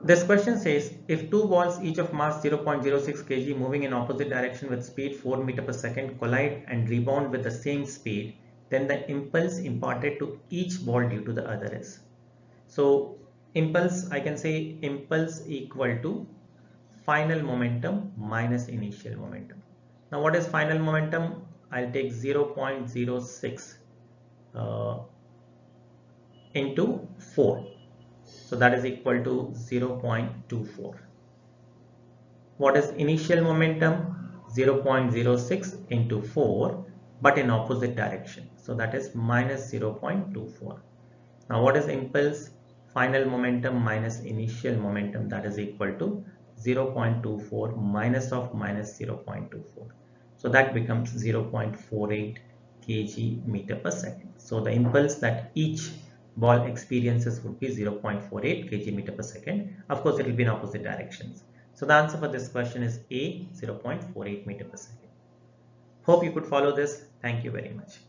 This question says, if two balls each of mass 0.06 kg moving in opposite direction with speed 4 meter per second collide and rebound with the same speed, then the impulse imparted to each ball due to the other is. So impulse, I can say impulse equal to final momentum minus initial momentum. Now what is final momentum? I'll take 0.06 into 4. So that is equal to 0.24. What is initial momentum? 0.06 into 4, but in opposite direction. So that is minus 0.24. Now what is impulse? Final momentum minus initial momentum, that is equal to 0.24 minus of minus 0.24. So that becomes 0.48 kg meter per second. So the impulse that each ball experiences would be 0.48 kg meter per second. Of course, it will be in opposite directions. So the answer for this question is A, 0.48 meter per second. Hope you could follow this. Thank you very much.